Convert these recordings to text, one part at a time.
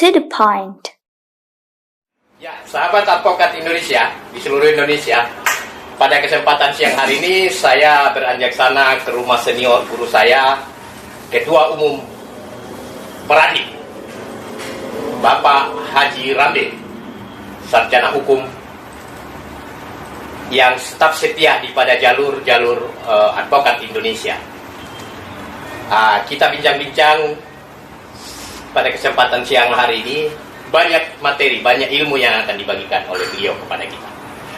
to the point. Ya, sahabat advokat Indonesia di seluruh Indonesia, pada kesempatan siang hari ini saya beranjak sana ke rumah senior guru saya, Ketua Umum Peradi, Bapak Haji Rambe, sarjana hukum yang tetap setia di pada jalur advokat Indonesia. Kita bincang-bincang pada kesempatan siang hari ini. Banyak materi, banyak ilmu yang akan dibagikan oleh beliau kepada kita.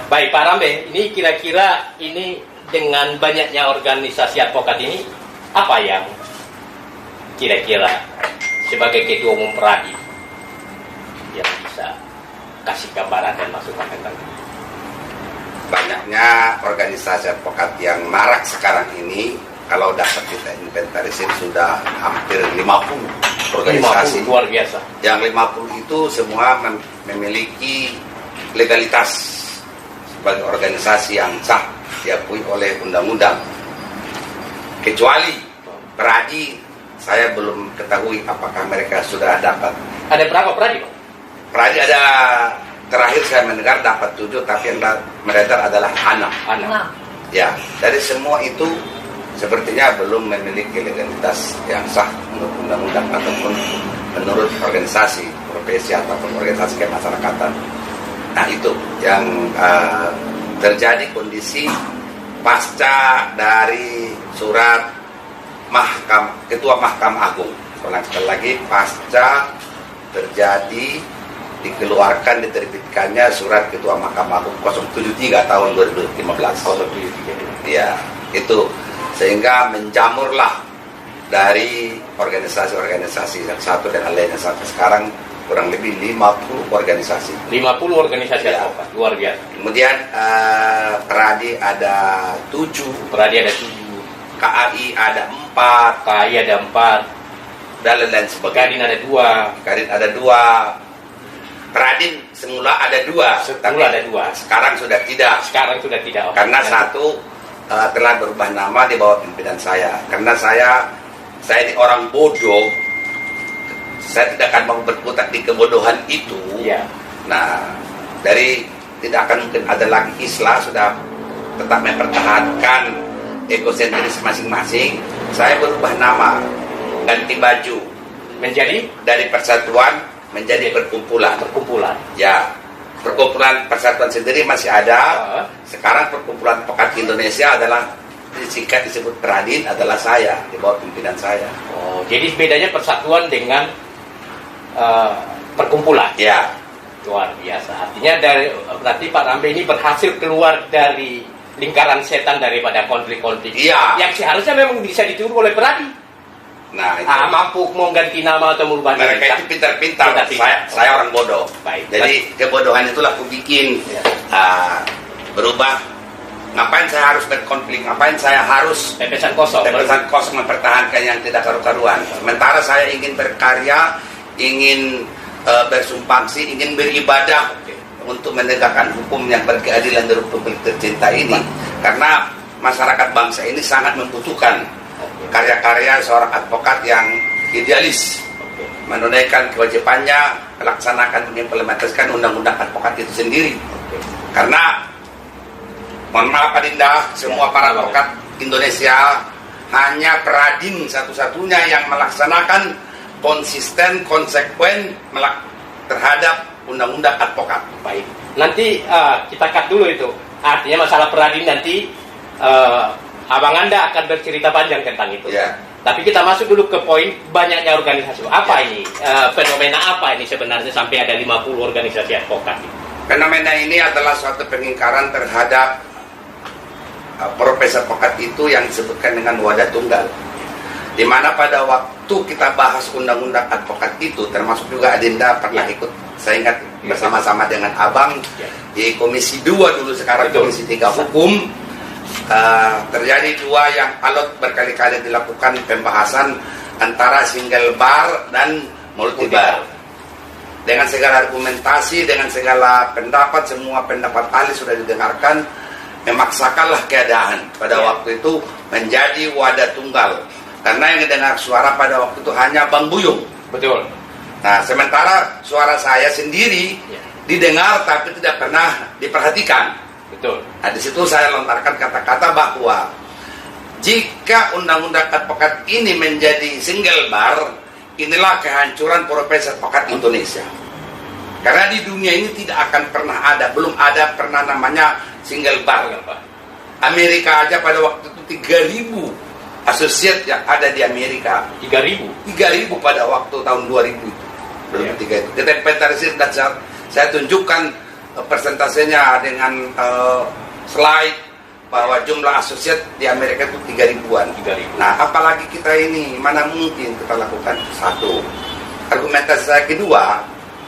Baik Pak Rambe, ini kira-kira ini dengan banyaknya organisasi advokat ini, apa yang kira-kira sebagai Ketua Umum Peradi yang bisa kasih gambaran dan masukan tentang ini? Banyaknya organisasi advokat yang marak sekarang ini, kalau dapat kita inventarisir sudah hampir 50 organisasi. 50, luar biasa. Yang 50 itu semua memiliki legalitas sebagai organisasi yang sah, diakui oleh undang-undang. Kecuali Peradi, saya belum ketahui apakah mereka sudah dapat. Ada berapa Peradi, Pak? Peradi ada, terakhir saya mendengar dapat 7, tapi yang beredar adalah 6. Ya, dari semua itu sepertinya belum memiliki legalitas yang sah menurut undang-undang ataupun menurut organisasi profesi ataupun organisasi kemasyarakatan. Nah itu yang terjadi kondisi pasca dari surat Ketua Mahkamah Agung. Sekali lagi, pasca terjadi diterbitkannya surat Ketua Mahkamah Agung 073 tahun 2015. 073. Ya, itu sehingga menjamurlah dari organisasi-organisasi yang satu dan lainnya sampai sekarang kurang lebih 50 organisasi. 50 organisasi advokat, luar biasa. Kemudian Peradi ada 7, Peradi ada 7, KAI ada 4, KAI ada 4, dan lain-lain sebagainya. Kadin ada 2, Kadin ada 2. Peradin semula ada 2, tapi ada 2. Sekarang sudah tidak. Karena satu telah berubah nama di bawah pimpinan saya. Karena saya ini orang bodoh, saya tidak akan mau berkutat di kebodohan itu. Ya. Nah, dari tidak akan mungkin ada lagi Islah, sudah tetap mempertahankan egosentris masing-masing. Saya berubah nama, ganti baju, menjadi dari persatuan menjadi perkumpulan. Ya. Perkumpulan Persatuan sendiri masih ada. Sekarang Perkumpulan Advokat Indonesia adalah disingkat disebut Peradin, adalah saya di bawah pimpinan saya. Oh, jadi bedanya persatuan dengan perkumpulan. Ya, luar biasa. Artinya berarti Pak Rambe ini berhasil keluar dari lingkaran setan daripada konflik-konflik. Iya. Yang seharusnya memang bisa ditiru oleh Peradi. Nah, itu. Mampu mau ganti nama atau merubah diri. Mereka itu pintar-pintar. Saya orang bodoh. Baik. Jadi kebodohan itulah aku bikin berubah. Ngapain saya harus berkonflik? Ngapain saya harus pepesan kosong mempertahankan yang tidak karu-karuan? Sementara saya ingin berkarya, ingin bersumbangsi, ingin beribadah untuk menegakkan hukum yang berkeadilan dari publik tercinta ini. Karena masyarakat bangsa ini sangat membutuhkan karya-karya seorang advokat yang idealis, menunaikan kewajibannya, melaksanakan, mengimplementasikan undang-undang advokat itu sendiri. Karena, mohon maaf Adinda, semua para advokat Indonesia hanya Peradin satu-satunya yang melaksanakan konsisten, konsekuen terhadap undang-undang advokat. Baik. Nanti kita cut dulu itu. Artinya masalah Peradin nanti Abang Anda akan bercerita panjang tentang itu. Ya. Tapi kita masuk dulu ke poin banyaknya organisasi. Apa ini? Fenomena apa ini sebenarnya sampai ada 50 organisasi advokat? Fenomena ini adalah suatu pengingkaran terhadap profesi advokat itu yang disebutkan dengan wadah tunggal. Di mana pada waktu kita bahas undang-undang advokat itu, termasuk juga Adinda pernah ikut, saya ingat bersama-sama dengan Abang di Komisi 2 dulu, sekarang Komisi 3 Hukum. Terjadi 2 yang alot berkali-kali dilakukan pembahasan antara single bar dan multi bar. Dengan segala argumentasi, dengan segala pendapat, semua pendapat ahli sudah didengarkan, memaksakanlah keadaan pada waktu itu menjadi wadah tunggal. Karena yang didengar suara pada waktu itu hanya Bang Buyung. Betul. Nah, sementara suara saya sendiri Ya. didengar tapi tidak pernah diperhatikan. Betul. Nah, di situ saya lontarkan kata-kata bahwa jika undang-undang advokat ini menjadi single bar, inilah kehancuran profesi advokat Indonesia. Karena di dunia ini tidak akan pernah ada, belum ada pernah namanya single bar. Amerika aja pada waktu itu 3.000 asosiat yang ada di Amerika. 3.000 pada waktu tahun 2000 itu. Belum Ya. 3 itu. Kita inventarisir dan saya tunjukkan persentasenya dengan slide bahwa jumlah asosiat di Amerika itu 3.000-an. 3.000. Nah, apalagi kita ini, mana mungkin kita lakukan itu? Satu. Argumentasi saya kedua,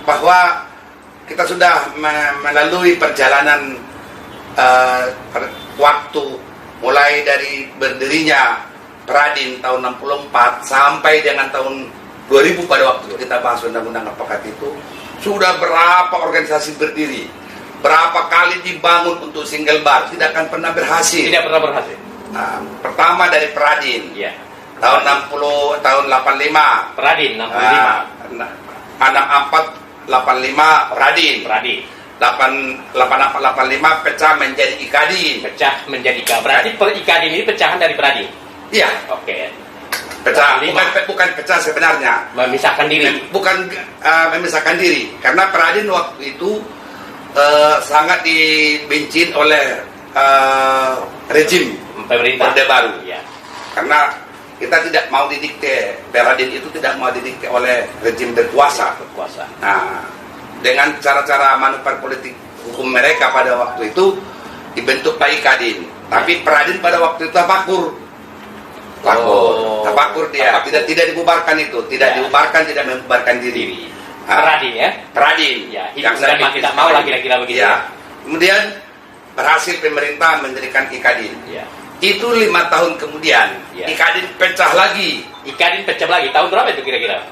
bahwa kita sudah melalui perjalanan waktu mulai dari berdirinya Peradin tahun 64 sampai dengan tahun 2000 pada waktu kita bahas undang-undang advokat itu, sudah berapa organisasi berdiri, berapa kali dibangun untuk single bar, tidak akan pernah berhasil. Tidak pernah berhasil. Nah, pertama dari Peradin Ya. tahun 60, tahun 85. Peradin 65. 64 85 Peradin. Peradin 85 pecah menjadi Ikadin. pecah menjadi K. Berarti Ikadin ini pecahan dari Peradin. Iya, Oke. pecah, 85. bukan pecah sebenarnya. Memisahkan diri. Bukan memisahkan diri, karena Peradin waktu itu sangat dibenci oleh rejim Pemerintah Orde Baru. Ya. Karena kita tidak mau didikte, Peradin itu tidak mau didikte oleh rejim berkuasa. Berkuasa. Nah, dengan cara-cara manuver politik hukum mereka pada waktu itu dibentuk Ikadin. Tapi Peradin pada waktu itu tafakur. Tafakur dia. Tafakur. Tidak dibubarkan itu, tidak Ya. dibubarkan, tidak membubarkan diri. Nah, Peradin ya. Peradin. Ya, hidup dan mati tak mau lah kira-kira begitu. Ya. Kemudian berhasil pemerintah mendirikan Ikadin. Ya. Itu 5 tahun kemudian, Ya. Ikadin pecah lagi. Ikadin pecah lagi. Tahun berapa itu kira-kira?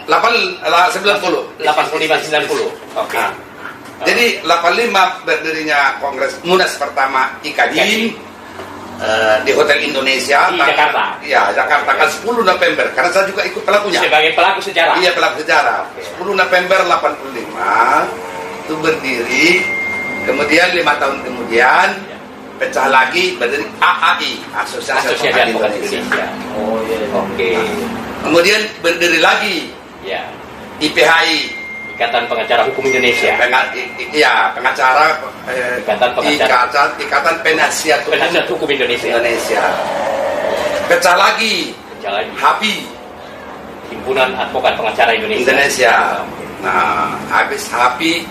90. 85-90. Oke. Nah, jadi 85 berdirinya Kongres Munas pertama Ikadin di Hotel Indonesia Di Jakarta. Iya, Jakarta kan 10 November. Karena saya juga ikut pelakunya. Sebagai pelaku sejarah. Iya, pelaku sejarah. Oke. 10 November 85 itu berdiri. Kemudian 5 tahun kemudian Ya. pecah lagi berdiri AAI, Asosiasi Asosiasi Advokat Advokat Indonesia. Indonesia. Oh iya. Oke. Kemudian berdiri lagi Ya. IPHI, Ikatan Pengacara Hukum Indonesia. pengacara Ikatan Pengacara. Ikatan Penasihat Hukum Penasihat Hukum Indonesia. Indonesia. Pecah lagi Pecah lagi. HAPI Himpunan Advokat Pengacara Indonesia. Indonesia. Nah, habis HAPI,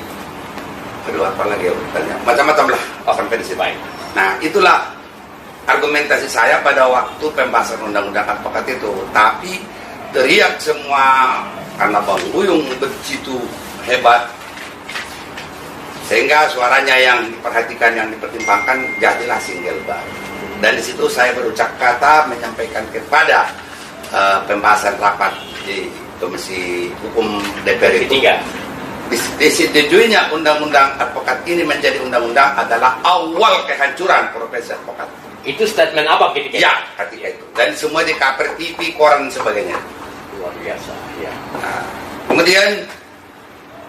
aduh apa lagi ya urutannya? Macam-macam lah sampai di situ. Baik. Nah, itulah argumentasi saya pada waktu pembahasan undang-undang advokat itu. Tapi teriak semua karena Bang Buyung begitu hebat, sehingga suaranya yang diperhatikan, yang dipertimbangkan jadilah single bar. Dan di situ saya berucap kata menyampaikan kepada pembahasan rapat di Komisi Hukum DPR itu, Ketiga. disetujuinya undang-undang advokat ini menjadi undang-undang adalah awal kehancuran profesi advokat. Itu statement apa ketika itu? Ya, ketika itu. Dan semua di cover TV, koran, dan sebagainya. Luar biasa. Ya. Nah, kemudian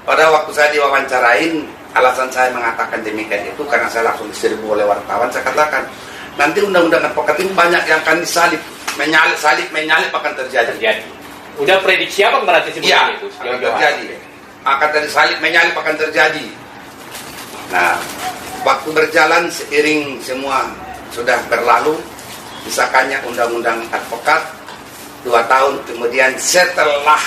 pada waktu saya diwawancarain, alasan saya mengatakan demikian itu karena saya langsung diserbu oleh wartawan. Saya katakan, nanti undang-undang advokat ini banyak yang akan disalib, menyalip akan terjadi. Terjadi. Udah prediksi apa berarti sebelumnya Iya, itu? akan terjadi. Akan tersalib, menyalip akan terjadi. Nah, waktu berjalan seiring semua sudah berlalu, disahkannya undang-undang advokat 2 tahun kemudian setelah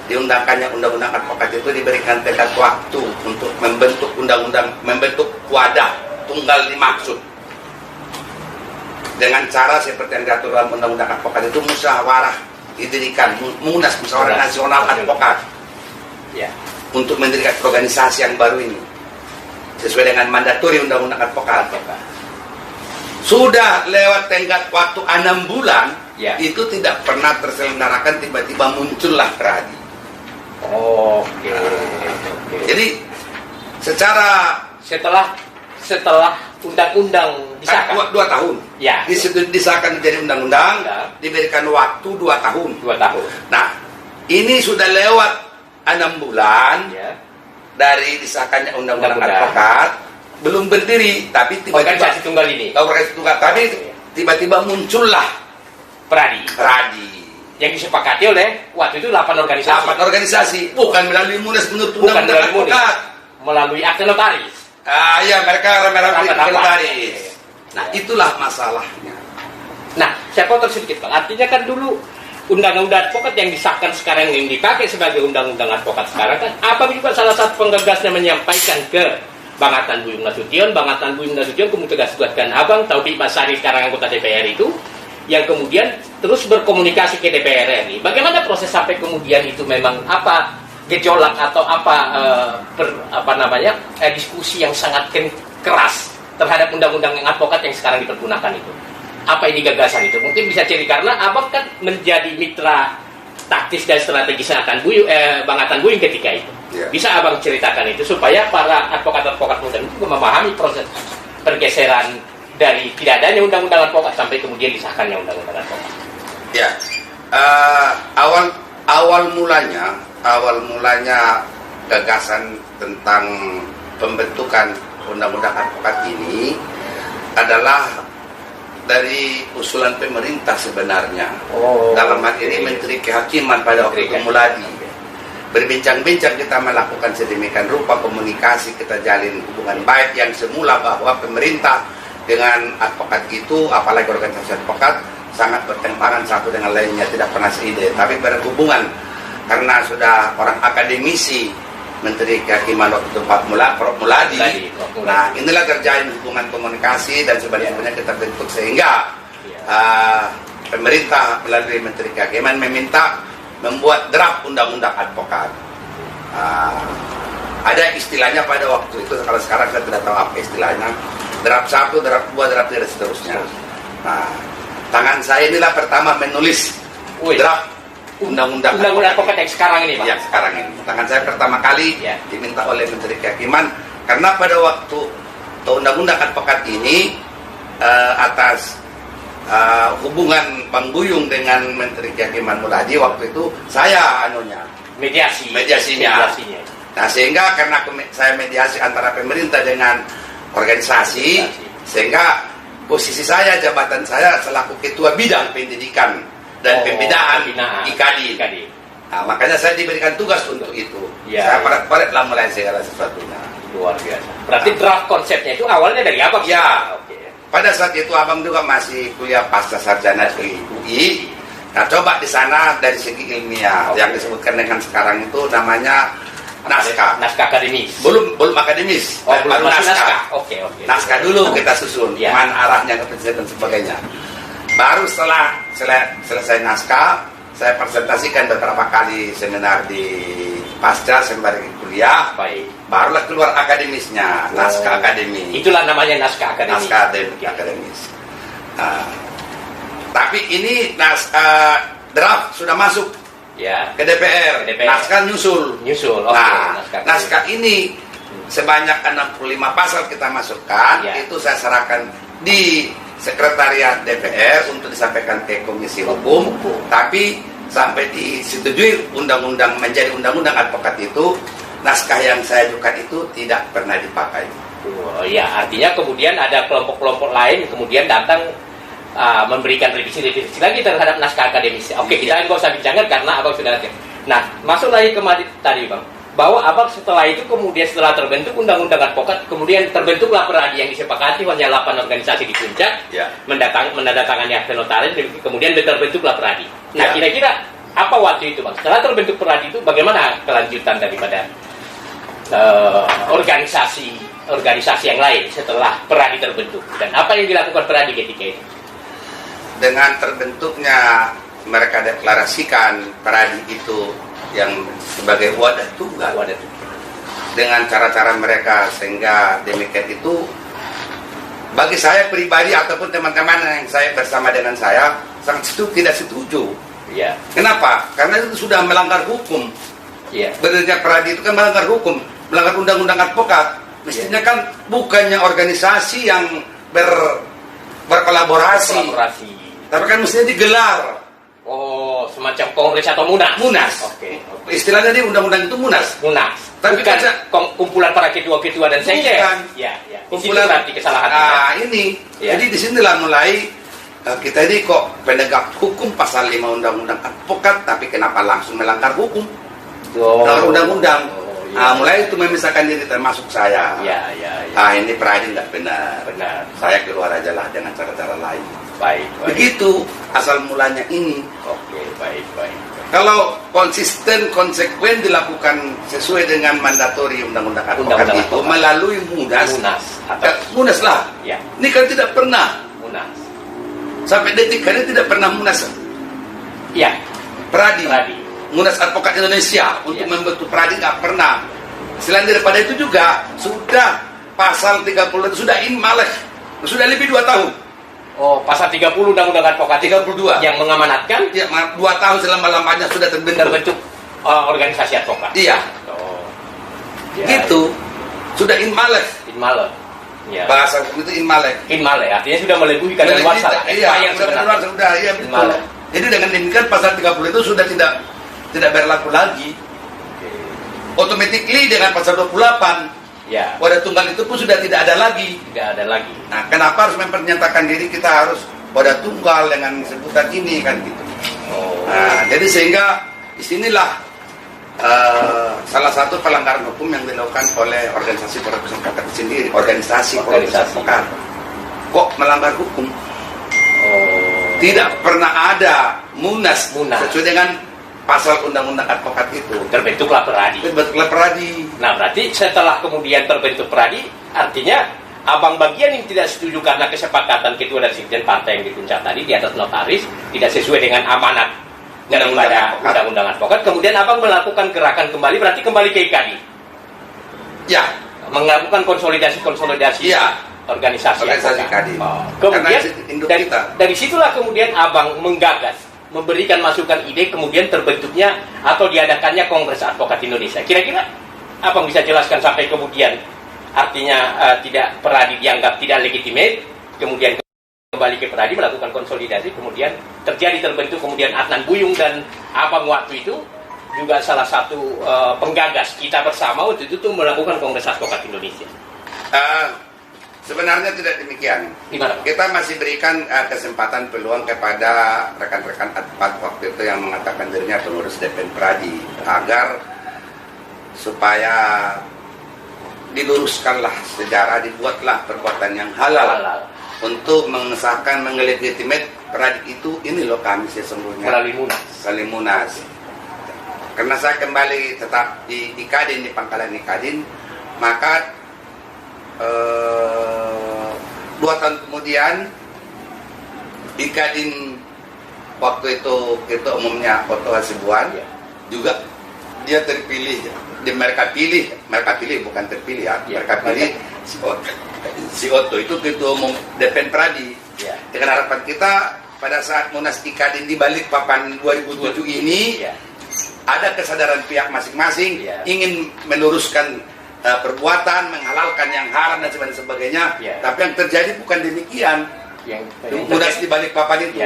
diundangkannya undang-undang advokat itu diberikan tenggat waktu untuk membentuk undang-undang, membentuk wadah tunggal dimaksud dengan cara seperti yang diatur dalam undang-undang advokat itu musyawarah didirikan, munas musyawarah nasional advokat Ya. untuk mendirikan organisasi yang baru ini sesuai dengan mandatori undang-undang advokat. Sudah lewat tenggat waktu 6 bulan, Ya. itu tidak pernah terselenggarakan, tiba-tiba muncullah Pradi. Oke. Jadi secara Setelah undang-undang disahkan? 2 tahun. Ya. Disahkan menjadi undang-undang, Ya. diberikan waktu 2 tahun. 2 tahun. Nah, ini sudah lewat 6 bulan Ya. dari disahkannya undang-undang Undang-undang. advokat, belum berdiri, tapi tiba-tiba Organisasi tunggal ini. organisasi tunggal, tapi tiba-tiba muncullah Pradi. Pradi. Yang disepakati oleh waktu itu 8 organisasi. 8 organisasi, bukan melalui munas menurut Bukan undang-undang melalui munas. advokat. Melalui akte notaris. Ya, mereka rame-rame Rapat-rapat. notaris. Nah, itulah masalahnya. Nah, saya potong sedikit Bang. Artinya kan dulu undang-undang advokat yang disahkan sekarang yang dipakai sebagai undang-undang advokat sekarang kan apa juga salah satu penggagasnya menyampaikan ke Bang Atan Buyung Nasution, Bang Atan Buyung Nasution kemudian tegas-tegaskan Abang Taufik Basari sekarang anggota DPR itu yang kemudian terus berkomunikasi ke DPR RI. Bagaimana proses sampai kemudian itu memang apa gejolak atau diskusi yang sangat keras terhadap undang-undang yang advokat yang sekarang dipergunakan itu. Apa ini gagasan itu? Mungkin bisa jadi karena Abang kan menjadi mitra taktis dan strategis Bang Atan Buyung ketika itu. Ya. Bisa Abang ceritakan itu supaya para advokat-advokat muda itu juga memahami proses pergeseran dari tidak adanya undang-undang advokat sampai kemudian disahkannya undang-undang advokat. Ya, awal mulanya gagasan tentang pembentukan undang-undang advokat ini adalah dari usulan pemerintah sebenarnya. Dalam hal ini Menteri Kehakiman pada waktu itu Muladi. Berbincang-bincang kita melakukan sedemikian rupa komunikasi, kita jalin hubungan baik yang semula bahwa pemerintah dengan advokat itu, apalagi organisasi advokat, sangat bertentangan satu dengan lainnya, tidak pernah seide. Tapi berhubungan karena sudah orang akademisi, Menteri Kehakiman waktu itu Prof. Muladi. Nah, inilah terjalin hubungan komunikasi dan sebenarnya kita bentuk sehingga pemerintah melalui Menteri Kehakiman meminta membuat draft undang-undang advokat. Ada istilahnya pada waktu itu, kalau sekarang saya tidak tahu apa istilahnya. Draft 1, draft 2, draft 3 dan seterusnya. Nah, tangan saya inilah pertama menulis draft undang-undang advokat yang sekarang ini, Pak. Ya, sekarang ini. Tangan saya pertama kali diminta oleh Menteri Kehakiman karena pada waktu undang-undang advokat ini atas hubungan Bang Buyung dengan Menteri Kehakiman Muladi waktu itu saya mediasinya. Nah, sehingga karena saya mediasi antara pemerintah dengan organisasi, sehingga posisi saya, jabatan saya selaku ketua bidang pendidikan dan pembinaan IKADI. Nah, makanya saya diberikan tugas untuk itu. Saya paret-paret lah mulai segala sesuatunya. Luar biasa. Berarti draft konsepnya itu awalnya dari Abang? Ya. Pada saat itu Abang juga masih kuliah pasca sarjana di UI. Nah, coba di sana dari segi ilmiah yang disebutkan dengan sekarang itu namanya naskah akademis. Belum akademis. Baru naskah. Oke. Naskah dulu kita susun, mana arahnya, kepentingan dan sebagainya. Baru setelah selesai naskah, saya presentasikan beberapa kali seminar di pasca sembari kuliah. Baik. Barulah keluar akademisnya, naskah akademis. Itulah namanya naskah akademis. Naskah akademis. Tapi ini draft sudah masuk ke DPR. Naskah nyusul. Nah, naskah ini sebanyak 65 pasal kita masukkan. Itu saya serahkan di Sekretariat DPR untuk disampaikan ke Komisi Hukum. Tapi sampai disetujui menjadi undang-undang advokat itu, naskah yang saya ajukan itu tidak pernah dipakai. Artinya kemudian ada kelompok-kelompok lain kemudian datang memberikan revisi lagi terhadap naskah akademis. Oke, kita nggak usah bincangkan karena Abang sudah lihat. Nah, masuk lagi ke tadi Bang, bahwa Abang setelah itu kemudian setelah terbentuk undang-undang advokat, kemudian terbentuklah Pradi yang disepakati oleh 8 organisasi di puncak, menandatangani akte notaris, kemudian terbentuklah Pradi. Nah, kira-kira apa waktu itu Bang? Setelah terbentuk Pradi itu bagaimana kelanjutan daripada organisasi yang lain setelah Pradi terbentuk, dan apa yang dilakukan Pradi ketika itu? Dengan terbentuknya mereka deklarasikan Pradi itu yang sebagai wadah tunggal dengan cara-cara mereka, sehingga demikian itu bagi saya pribadi ataupun teman-teman yang saya bersama dengan saya sangat tidak setuju. Kenapa? Karena itu sudah melanggar hukum. Berdirinya Pradi itu kan melanggar hukum, melanggar undang-undang advokat. Mestinya kan bukannya organisasi yang berkolaborasi, tapi kan mestinya digelar. Oh, semacam kongres atau munas. Oke. Istilahnya di undang-undang itu munas. Tapi kan kumpulan para ketua-ketua dan sekjen. Bukan. Ya. Kumpulan berarti kesalahan. Ini. Ya. Jadi disinilah mulai kita ini kok penegak hukum pasal 5 undang-undang advokat, tapi kenapa langsung melanggar hukum? Melanggar undang-undang. Mulai itu memisahkan diri termasuk saya. Ya. Ini Pradi nggak benar. Saya keluar aja lah dengan cara-cara lain. Baik. Begitu asal mulanya ini. Oke, baik. Kalau konsisten, konsekuen dilakukan sesuai dengan mandatori undang-undang advokat itu melalui munas lah. Ya. Ini kan tidak pernah. Munas. Sampai detik ini tidak pernah munas. Ya. Pradi. Munas Advokat Indonesia untuk membentuk Pradi nggak pernah. Selain daripada itu juga sudah pasal 30 itu sudah inmaleh, sudah lebih 2 tahun. Oh, pasal 30 undang-undang advokat 32 yang mengamanatkan 2 tahun selama-lamanya sudah terbentuk organisasi advokat. Iya. Oh. Gitu. Sudah inmaleh. Ya. Bahasa hukum itu inmaleh. Artinya sudah melebihi kadaluarsa. Iya, sudah, iya betul. Jadi dengan demikian pasal 30 itu sudah tidak berlaku lagi. Automatically dengan pasal 28 wadah tunggal itu pun sudah tidak ada lagi. Nah, kenapa harus mempernyatakan diri kita harus wadah tunggal dengan sebutan ini kan gitu. Nah, jadi sehingga disinilah salah satu pelanggaran hukum yang dilakukan oleh organisasi profesi advokat sendiri, organisasi profesi advokat. Kok melanggar hukum? Tidak pernah ada munas. Sesuai dengan pasal undang-undang advokat itu terbentuklah Pradi. Nah, berarti setelah kemudian terbentuk Pradi, artinya abang bagian yang tidak setuju karena kesepakatan ketua dan sekjen partai yang dipuncak tadi di atas notaris tidak sesuai dengan amanat daripada undang-undang advokat, kemudian abang melakukan gerakan kembali, berarti kembali ke IKADI. Ya, melakukan konsolidasi organisasi IKADI. Kemudian dari situlah kemudian abang menggagas, memberikan masukan ide, kemudian terbentuknya atau diadakannya Kongres Advokat Indonesia. Kira-kira abang bisa jelaskan sampai kemudian artinya tidak Pradi dianggap tidak legitimate, kemudian kembali ke Pradi melakukan konsolidasi, kemudian terbentuk kemudian Adnan Buyung dan abang waktu itu juga salah satu penggagas kita bersama untuk itu melakukan Kongres Advokat Indonesia. Sebenarnya tidak demikian. Gimana? Kita masih berikan kesempatan peluang kepada rekan-rekan advokat waktu itu yang mengatakan dirinya pengurus DPN Pradi agar supaya diluruskanlah sejarah, dibuatlah perbuatan yang halal. Untuk mengesahkan, mengelegitimate Pradi itu, ini loh kami sesungguhnya melalui munas. Karena saya kembali tetap di Kadin, di pangkalan Kadin, maka 2 tahun kemudian di Kadin waktu itu umumnya Otto Hasibuan juga dia terpilih, mereka pilih bukan terpilih ya, mereka pilih si Otto itu ketua umum DPN Pradi. Dengan harapan kita pada saat Munas Kadin di Balikpapan 2007 ini ada kesadaran pihak masing-masing ingin meluruskan perbuatan, menghalalkan yang haram dan sebagainya. Tapi yang terjadi bukan demikian. Munas di Balikpapan itu.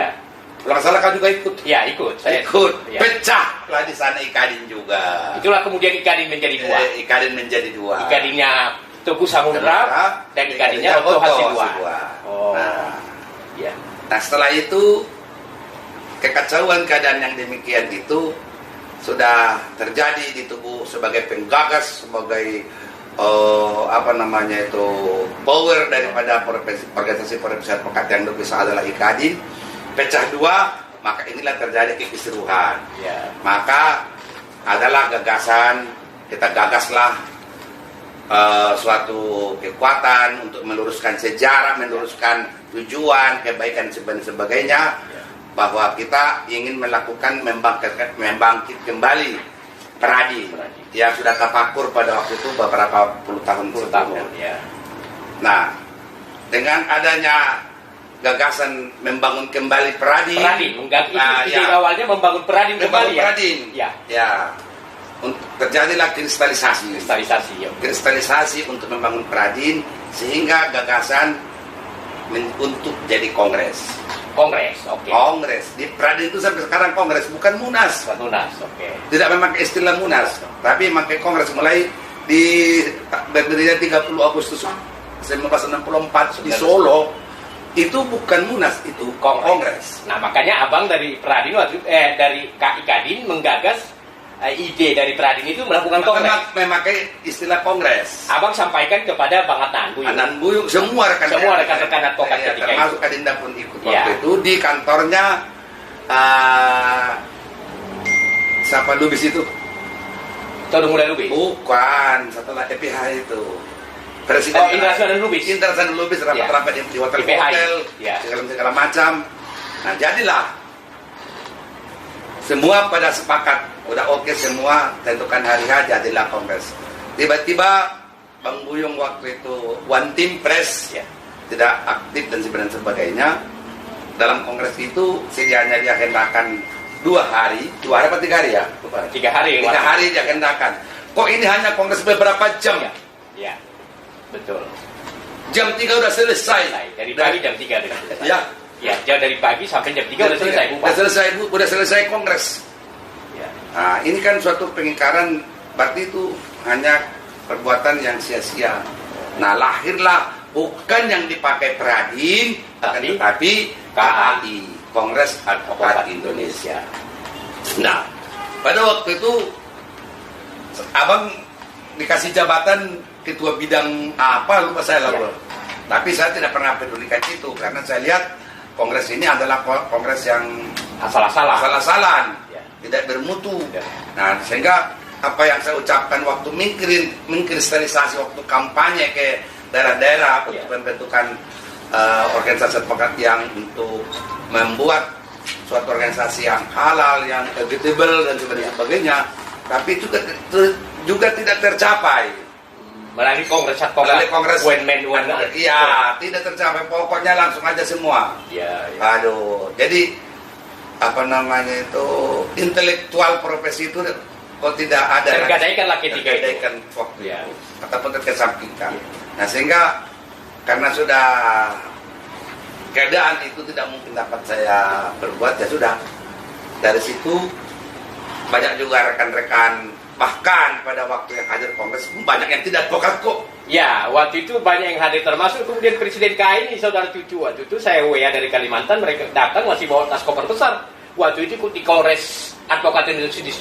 Kalau nggak salah kan juga ikut. Ikut. Pecah lah di sana Kadin juga. Itulah kemudian Kadin menjadi 2. Kadin menjadi 2. Kadinnya Teguh Samudra dan Kadinnya Otto Hasibuan. Nah, setelah itu kekacauan keadaan yang demikian itu sudah terjadi di tubuh sebagai penggagas, sebagai power daripada organisasi profesi advokat yang bisa adalah IKADI pecah 2, maka inilah terjadi kekisruhan. Maka adalah gagasan, kita gagaslah suatu kekuatan untuk meluruskan sejarah, meluruskan tujuan, kebaikan dan sebagainya, bahwa kita ingin melakukan membangkit kembali Pradi yang sudah tafakur pada waktu itu beberapa puluh tahun. Nah, dengan adanya gagasan membangun kembali Pradi, ide awalnya membangun Pradi kembali. terjadilah kristalisasi. Kristalisasi, ya. Kristalisasi untuk membangun Pradin, sehingga gagasan untuk jadi kongres. Kongres, oke. Kongres di Pradin itu sampai sekarang kongres, bukan munas. Munas, oke. Tidak memakai istilah munas, tapi memakai kongres mulai di berdirinya 30 Agustus 1964 di Solo. Itu bukan munas, itu kongres. Nah, makanya abang dari Pradin dari KI Kadin menggagas ide dari Pradin itu melakukan kongres. Memakai istilah kongres. Abang sampaikan kepada Bang Adnan Buyung. Adnan Buyung, semua rekan-rekan advokat ya, ketika termasuk itu. Adinda pun ikut Ya. waktu itu di kantornya siapa Lubis itu? Udah mulai Lubis? Bukan, setelah EPH itu. Presiden Indra Sandal Lubis. Indra Sandal Lubis rapat-rapat di hotel-hotel, Ya. segala macam. Nah, jadilah semua pada sepakat, udah oke semua, tentukan hari H, jadilah kongres. Tiba-tiba Bang Buyung waktu itu One Team Press, Ya. tidak aktif dan sebagainya. Dalam kongres itu sedianya diagendakan 2 hari apa 3 hari ya? 3 hari. 3 hari diagendakan. Kok ini hanya kongres beberapa jam? Ya. Ya. Betul. Jam 3 udah selesai. Dari pagi jam 3 sudah selesai. Ya. Ya, dari pagi sampai jam 3 udah selesai, Bu. Udah selesai kongres. Ya. Nah, ini kan suatu pengingkaran, berarti itu hanya perbuatan yang sia-sia. Nah, lahirlah bukan yang dipakai Pradin, tapi KAI, Kongres Advokat Indonesia. Nah, pada waktu itu abang dikasih jabatan ketua bidang apa, lupa saya lah. Tapi saya tidak pernah pedulikan itu, karena saya lihat kongres ini adalah kongres yang asal-asalan, tidak bermutu. Nah, sehingga apa yang saya ucapkan waktu mengkristalisasi waktu kampanye ke daerah-daerah untuk pembentukan organisasi advokat yang untuk membuat suatu organisasi yang halal, yang equitable dan sebagainya, tapi juga tidak tercapai. Melalui kongres advokat, one man one vote. Iya, tidak tercapai. Pokoknya langsung aja semua. Ya. Aduh, jadi apa namanya itu, intelektual profesi itu kok tidak ada. Tergadaikanlah ketika itu. Waktu itu, ataupun terkesampingkan. Nah, sehingga karena sudah keadaan itu tidak mungkin dapat saya berbuat, ya sudah. Dari situ banyak juga rekan-rekan, bahkan pada waktu yang hadir kongres banyak yang tidak advokat kok. Ya, waktu itu banyak yang hadir, termasuk kemudian Presiden KAI ini, Saudara Cucu. Waktu itu saya WA dari Kalimantan, mereka datang masih bawa tas koper besar. Waktu itu ikut di Kongres Advokat Indonesia di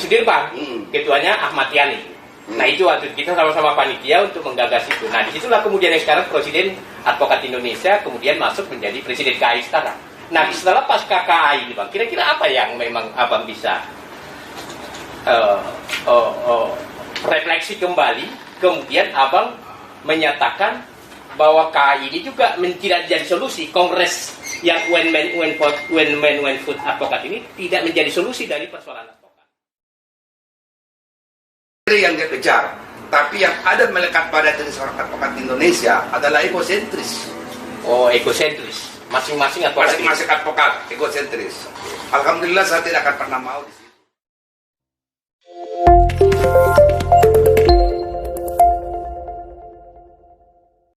Sudirman. Ketuanya Ahmad Yani. Nah, itu waktu kita sama-sama panitia untuk menggagas itu. Nah, disitulah kemudian yang sekarang Presiden Advokat Indonesia kemudian masuk menjadi Presiden KAI sekarang. Nah, setelah pasca KAI ini, Bang, kira-kira apa yang memang Abang bisa refleksi kembali, kemudian Abang menyatakan bahwa KAI ini juga tidak menjadi solusi. Kongres yang one man one vote advokat ini tidak menjadi solusi dari persoalan advokat. Yang dia kejar, tapi yang ada melekat pada diri seorang advokat Indonesia adalah egosentris. Oh, egosentris. Masing-masing advokat egosentris. Alhamdulillah saya tidak akan pernah mau